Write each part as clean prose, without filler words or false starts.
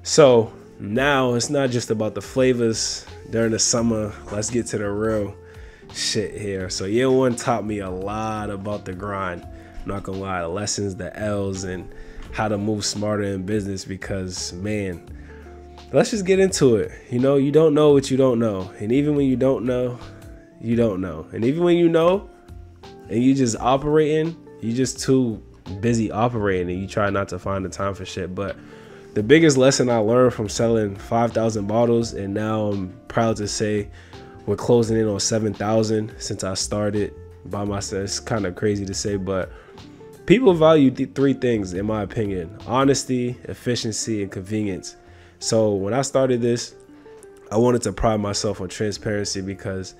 So now it's not just about the flavors during the summer. Let's get to the real shit here. So year one taught me a lot about the grind. I'm not gonna lie, the lessons, the L's, and how to move smarter in business, because man, let's just get into it. You know, you don't know what you don't know. And even when you don't know, you don't know. And even when you know and you just operating, you just too busy operating and you try not to find the time for shit. But the biggest lesson I learned from selling 5,000 bottles, and now I'm proud to say we're closing in on 7,000 since I started by myself. It's kind of crazy to say, but people value three things, in my opinion: honesty, efficiency, and convenience. So when I started this, I wanted to pride myself on transparency, because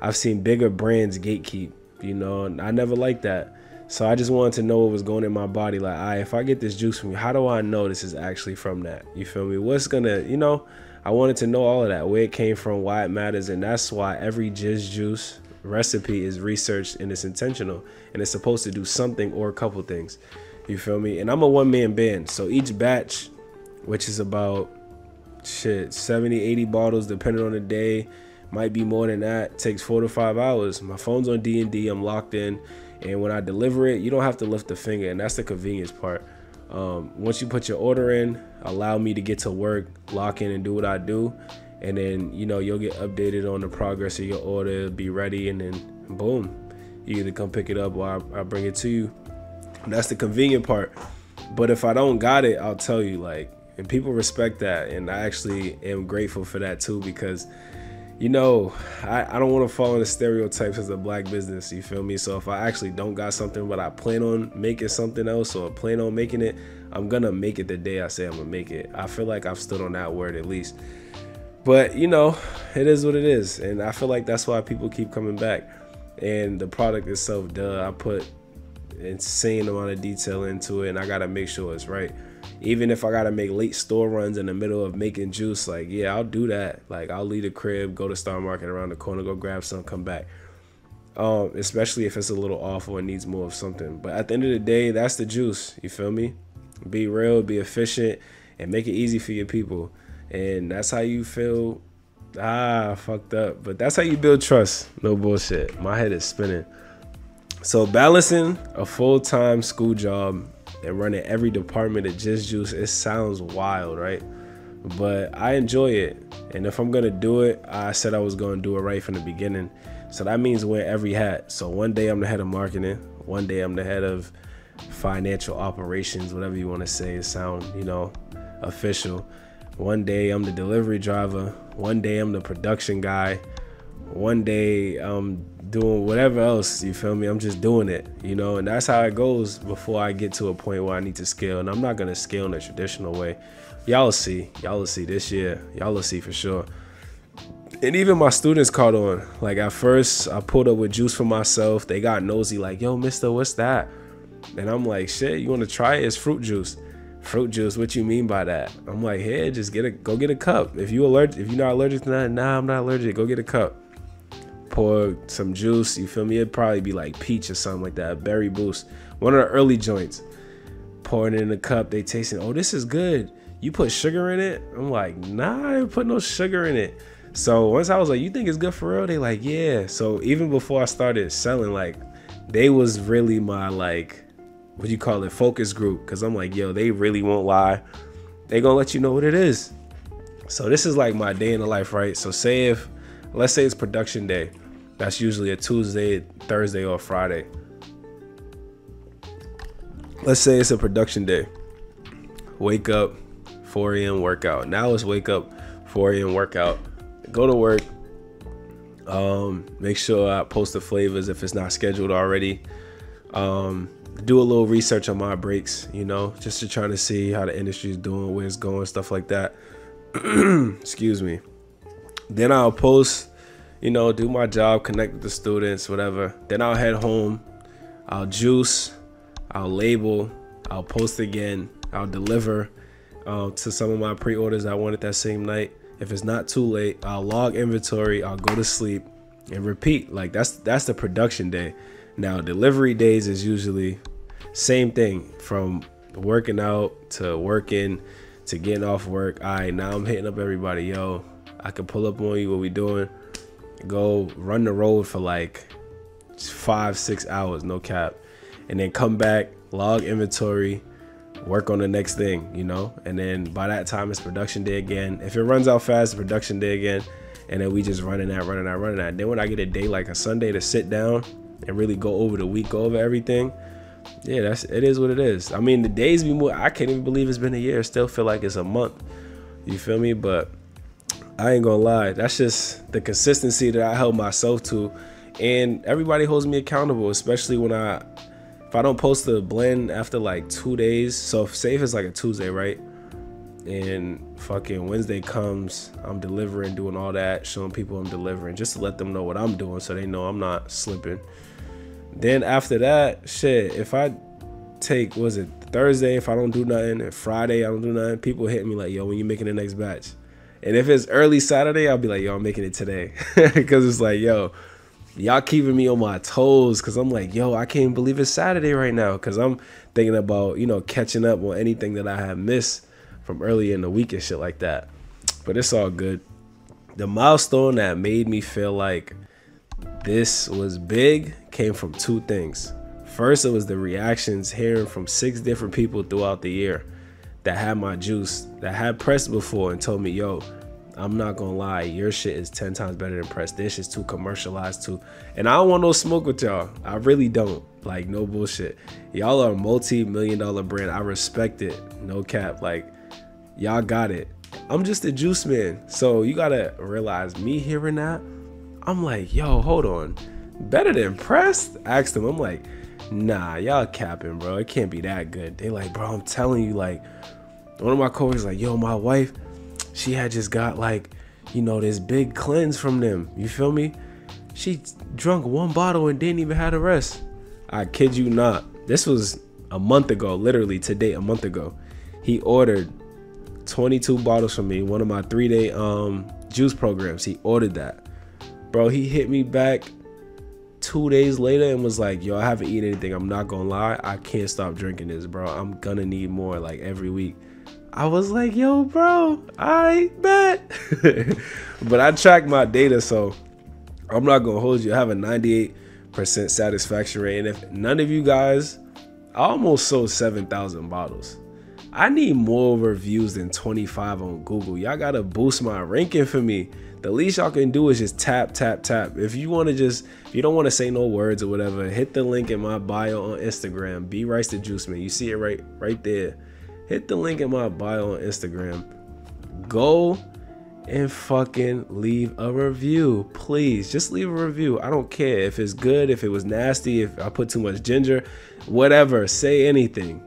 I've seen bigger brands gatekeep, you know, and I never liked that. So I just wanted to know what was going in my body. Like, all right, if I get this juice from you, how do I know this is actually from that? You feel me? What's gonna, you know, I wanted to know all of that, where it came from, why it matters. And that's why every Jizz Juice recipe is researched and it's intentional, and it's supposed to do something or a couple things. You feel me? And I'm a one-man band, so each batch, which is about 70, 80 bottles depending on the day, might be more than that, takes 4 to 5 hours. My phone's on D&D, I'm locked in, and when I deliver it, you don't have to lift a finger, and that's the convenience part. Once you put your order in, allow me to get to work, lock in, and do what I do, and then, you know, you'll get updated on the progress of your order. It'll be ready, and then boom, you either come pick it up or I bring it to you. And that's the convenient part. But if I don't got it, I'll tell you, like, and people respect that, and I actually am grateful for that too, because, you know, I don't want to fall into stereotypes as a black business, you feel me? So if I actually don't got something, but I plan on making something else or plan on making it, I'm gonna make it the day I say I'm gonna make it. I feel like I've stood on that word at least. But, you know, it is what it is, and I feel like that's why people keep coming back. And the product itself, I put insane amount of detail into it, and I gotta make sure it's right. Even if I gotta make late store runs in the middle of making juice, like, yeah, I'll do that. Like, I'll leave the crib, go to Star Market around the corner, go grab some, come back. Especially if it's a little off or it needs more of something. But at the end of the day, that's the juice. You feel me? Be real, be efficient, and make it easy for your people. And that's how you feel. Fucked up. But that's how you build trust. No bullshit. My head is spinning. So balancing a full-time school job and running every department at Jizz Juice, it sounds wild, right? But I enjoy it. And if I'm gonna do it, I said I was gonna do it right from the beginning. So that means wear every hat. So one day I'm the head of marketing, one day I'm the head of financial operations, whatever you want to say, it sound, you know, official. One day I'm the delivery driver, one day I'm the production guy, one day I'm doing whatever else, you feel me? I'm just doing it, you know, and that's how it goes before I get to a point where I need to scale. And I'm not gonna scale in a traditional way. Y'all will see this year, y'all will see for sure. And even my students caught on. Like, at first I pulled up with juice for myself. They got nosy, like, yo, mister, what's that? And I'm like, shit, you want to try it? It's fruit juice. Fruit juice, what you mean by that? I'm like, hey, just go get a cup. If you're not allergic to that, nah, I'm not allergic. Go get a cup. Pour some juice, you feel me? It'd probably be like peach or something like that, berry boost. One of the early joints. Pouring it in a cup, they tasting, oh, this is good. You put sugar in it? I'm like, nah, I didn't put no sugar in it. So once I was like, you think it's good for real? They like, yeah. So even before I started selling, like, they was really my, like, what you call it, focus group. Because I'm like, yo, they really won't lie. They gonna let you know what it is. So this is like my day in the life, right? So let's say it's production day. That's usually a Tuesday, Thursday, or Friday. Let's say it's a production day. Wake up, 4 a.m. workout. Now let's wake up, 4 a.m. workout. Go to work. Make sure I post the flavors if it's not scheduled already. Do a little research on my breaks, you know, just to try to see how the industry is doing, where it's going, stuff like that. Excuse me. Then I'll post, you know, do my job, connect with the students, whatever. Then I'll head home. I'll juice. I'll label. I'll post again. I'll deliver to some of my pre-orders I wanted that same night. If it's not too late, I'll log inventory. I'll go to sleep and repeat. Like, that's the production day. Now, delivery days is usually same thing, from working out to working to getting off work. All right, now I'm hitting up everybody. Yo, I can pull up on you. What we doing? Go run the road for like 5-6 hours, no cap, and then come back, log inventory, work on the next thing, you know. And then by that time it's production day again. If it runs out fast, it's production day again. And then we just running that. Then when I get a day like a Sunday to sit down and really go over the week, go over everything, yeah, it is what it is. I mean, the days be more. I can't even believe it's been a year. Still feel like it's a month. You feel me? But I ain't gonna lie. That's just the consistency that I held myself to, and everybody holds me accountable. Especially when if I don't post a blend after like 2 days. So say if it's like a Tuesday, right? And fucking Wednesday comes, I'm delivering, doing all that, showing people I'm delivering, just to let them know what I'm doing so they know I'm not slipping. Then after that, shit, if I take, Thursday, if I don't do nothing, and Friday I don't do nothing, people hit me like, yo, when you making the next batch? And if it's early Saturday, I'll be like, yo, I'm making it today. Because it's like, yo, y'all keeping me on my toes, because I'm like, yo, I can't believe it's Saturday right now, because I'm thinking about, you know, catching up on anything that I have missed from earlier in the week and shit like that. But it's all good. The milestone that made me feel like this was big came from 2 things. First, it was the reactions, hearing from 6 different people throughout the year that had my juice, that had pressed before and told me, yo, I'm not gonna lie, your shit is 10 times better than pressed. This is too commercialized too. And I don't want no smoke with y'all. I really don't. Like, no bullshit. Y'all are a multi-million-dollar brand. I respect it. No cap. Like, y'all got it. I'm just a juice man. So you gotta realize, me hearing that, I'm like, yo, hold on. Better than pressed? Asked them. I'm like, nah, y'all capping, bro. It can't be that good. They like, bro, I'm telling you, like, one of my coworkers like, yo, my wife, she had just got like, you know, this big cleanse from them. You feel me? She drunk 1 bottle and didn't even have the rest. I kid you not. This was a month ago, literally today, a month ago. He ordered 22 bottles from me, one of my 3-day juice programs. He ordered that. Bro, he hit me back 2 days later and was like, yo, I haven't eaten anything. I'm not gonna lie. I can't stop drinking this, bro. I'm gonna need more, like, every week. I was like, yo, bro, I bet. But I tracked my data, so I'm not gonna hold you. I have a 98% satisfaction rate. And if none of you guys, I almost sold 7,000 bottles. I need more reviews than 25 on Google. Y'all gotta boost my ranking for me. The least y'all can do is just tap. If you don't want to say no words or whatever, hit the link in my bio on Instagram, B Rice the Juice Man. You see it right there. Hit the link in my bio on Instagram. Go and fucking leave a review, please. Just leave a review. I don't care if it's good, if it was nasty, if I put too much ginger, whatever. Say anything,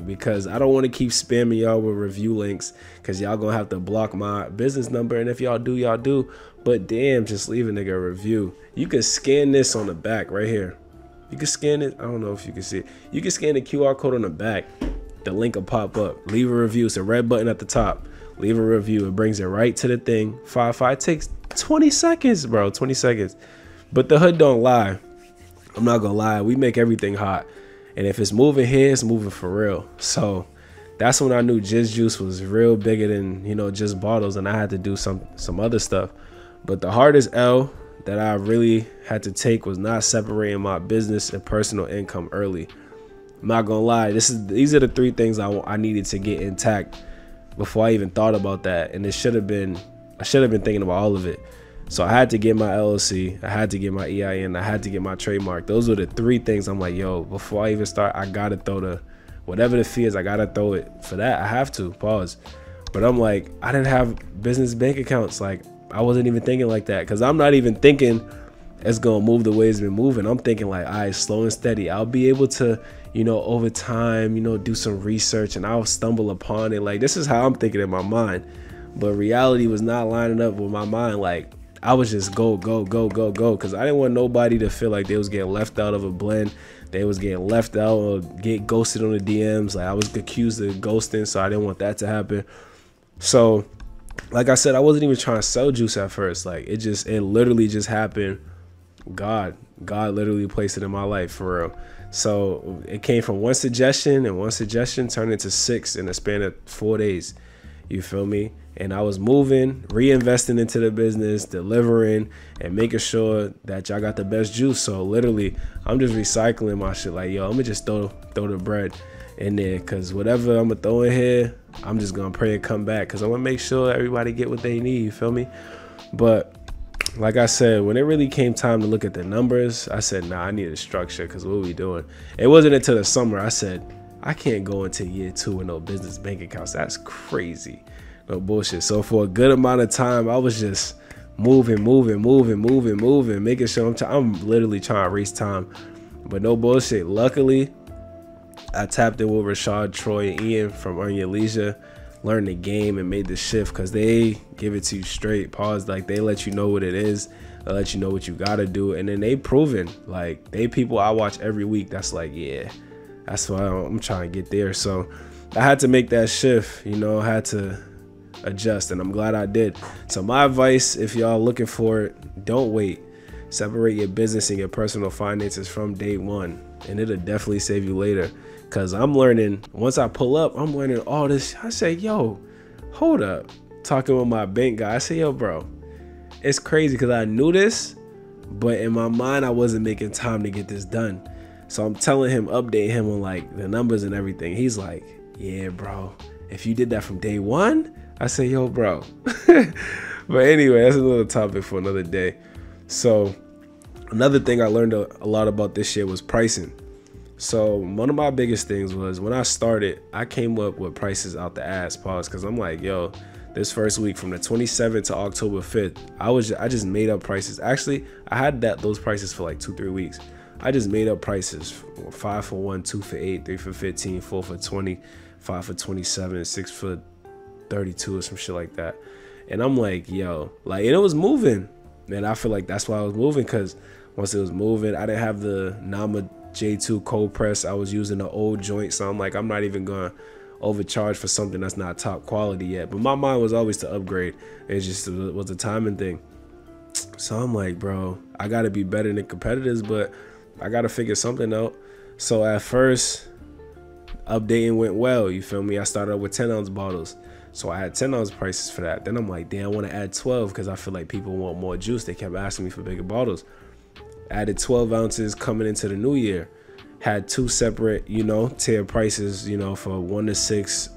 because I don't want to keep spamming y'all with review links, because y'all gonna have to block my business number. And if y'all do, y'all do. But damn, just leave a nigga a review. You can scan this on the back right here. You can scan it. I don't know if you can see it. You can scan the QR code on the back. The link will pop up. Leave a review. It's a red button at the top. Leave a review. It brings it right to the thing. It takes 20 seconds, bro. 20 seconds. But the hood don't lie. I'm not gonna lie. We make everything hot. And if it's moving here, it's moving for real. So that's when I knew Jizz Juice was real bigger than, you know, just bottles. And I had to do some other stuff. But the hardest L that I really had to take was not separating my business and personal income early. I'm not gonna lie. These are the 3 things I needed to get intact before I even thought about that. And I should have been thinking about all of it. So I had to get my LLC, I had to get my EIN, I had to get my trademark. Those were the 3 things I'm like, yo, before I even start, I gotta throw whatever the fee is, I gotta throw it. For that, I have to, pause. But I'm like, I didn't have business bank accounts. Like, I wasn't even thinking like that, because I'm not even thinking it's gonna move the way it's been moving. I'm thinking like, all right, slow and steady. I'll be able to, you know, over time, you know, do some research and I'll stumble upon it. Like, this is how I'm thinking in my mind. But reality was not lining up with my mind. Like, I was just go, because I didn't want nobody to feel like they was getting left out of a blend. They was getting left out or get ghosted on the DMs. Like, I was accused of ghosting, so I didn't want that to happen. So, like I said, I wasn't even trying to sell juice at first. Like, it literally just happened. God literally placed it in my life, for real. So it came from one suggestion, and one suggestion turned into 6 in a span of 4 days. You feel me? And I was moving, reinvesting into the business, delivering, and making sure that y'all got the best juice. So literally, I'm just recycling my shit. Like, yo, I'm gonna just throw the bread in there, because whatever I'm gonna throw in here, I'm just gonna pray and come back, because I want to make sure everybody get what they need. You feel me? But like I said, when it really came time to look at the numbers, I said, nah, I need a structure, because what we doing? It wasn't until the summer I said, I can't go into year 2 with no business bank accounts. That's crazy. No bullshit. So for a good amount of time, I was just moving, making sure I'm literally trying to race time. But no bullshit. Luckily, I tapped in with Rashad, Troy, and Ian from Earn Your Leisure, learned the game and made the shift, because they give it to you straight. Pause. Like, they let you know what it is. They let you know what you gotta do. And then they proven. Like, they people I watch every week that's like, yeah, that's why I'm trying to get there. So I had to make that shift, you know, I had to adjust, and I'm glad I did. So my advice, if y'all looking for it, don't wait. Separate your business and your personal finances from day one, and it'll definitely save you later. Because I'm learning, once I pull up, I'm learning all this. I say, yo, hold up. Talking with my bank guy, I say, yo, bro, it's crazy, because I knew this, but in my mind, I wasn't making time to get this done. So I'm telling him, update him on like the numbers and everything. He's like, yeah, bro, if you did that from day one, I say, yo, bro. But anyway, that's another topic for another day. So another thing I learned a lot about this year was pricing. So one of my biggest things was, when I started, I came up with prices out the ass, pause, because I'm like, yo, this first week from the 27th to October 5th, I just made up prices. Actually, I had those prices for like 2-3 weeks. I just made up prices: 5 for 1, 2 for 8, 3 for 15, 4 for 20, 5 for 27, 6 for 32, or some shit like that. And I'm like, yo, like, and it was moving. And I feel like that's why I was moving, because once it was moving, I didn't have the Nama J2 cold press. I was using the old joint. So I'm like, I'm not even going to overcharge for something that's not top quality yet. But my mind was always to upgrade. It just was a timing thing. So I'm like, bro, I got to be better than competitors, but I got to figure something out. So at first, updating went well. You feel me? I started with 10-ounce bottles. So I had 10-ounce prices for that. Then I'm like, damn, I want to add 12, because I feel like people want more juice. They kept asking me for bigger bottles. Added 12 ounces coming into the new year. Had 2 separate, you know, tier prices, you know, for 1 to 6.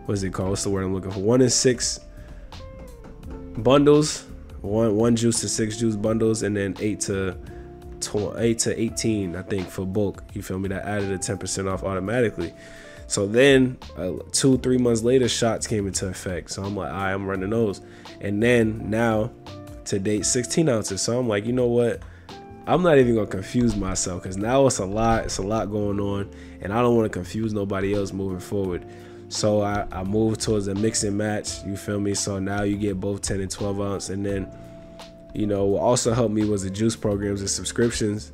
What's it called? What's the word I'm looking for? 1 to 6 bundles. One juice to 6 juice bundles, and then 8 to 18, I think, for bulk. You feel me? That added a 10% off automatically. So then 2-3 months later, shots came into effect. So I'm like, all right, I'm running those. And then now to date, 16 ounces. So I'm like, you know what? I'm not even gonna confuse myself, because now it's a lot going on, and I don't want to confuse nobody else moving forward. So I moved towards a mix and match. You feel me? So now you get both 10 and 12 ounce. And then, you know, what also helped me was the juice programs and subscriptions,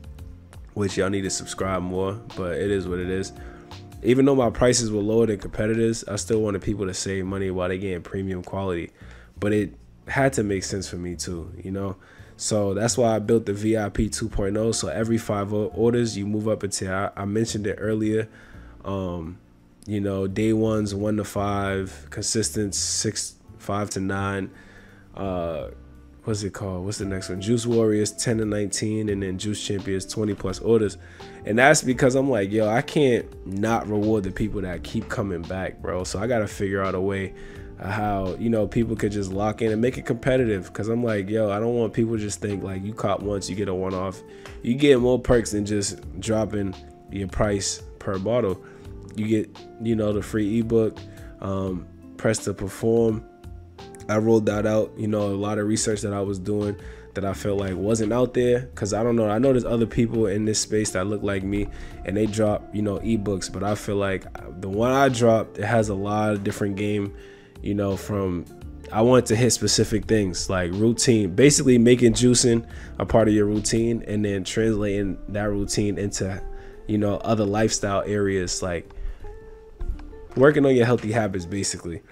which y'all need to subscribe more, but it is what it is. Even though my prices were lower than competitors, I still wanted people to save money while they getting premium quality. But it had to make sense for me too, you know? So that's why I built the VIP 2.0. So every 5 orders, you move up a tier. I mentioned it earlier. You know, day ones 1 to 5, consistent 5 to 9. What's it called? What's the next one? Juice Warriors 10 to 19, and then Juice Champions 20+ orders. And that's because I'm like, yo, I can't not reward the people that keep coming back, bro. So I got to figure out a way how, you know, people could just lock in and make it competitive. Because I'm like, yo, I don't want people to just think like you caught once, you get a one-off. You get more perks than just dropping your price per bottle. You get, you know, the free ebook, Press to Perform. I rolled that out, you know, a lot of research that I was doing that I felt like wasn't out there, because I don't know, I know there's other people in this space that look like me and they drop, you know, ebooks, but I feel like the one I dropped, it has a lot of different game, you know, from I wanted to hit specific things like routine, basically making juicing a part of your routine, and then translating that routine into, you know, other lifestyle areas, like working on your healthy habits basically.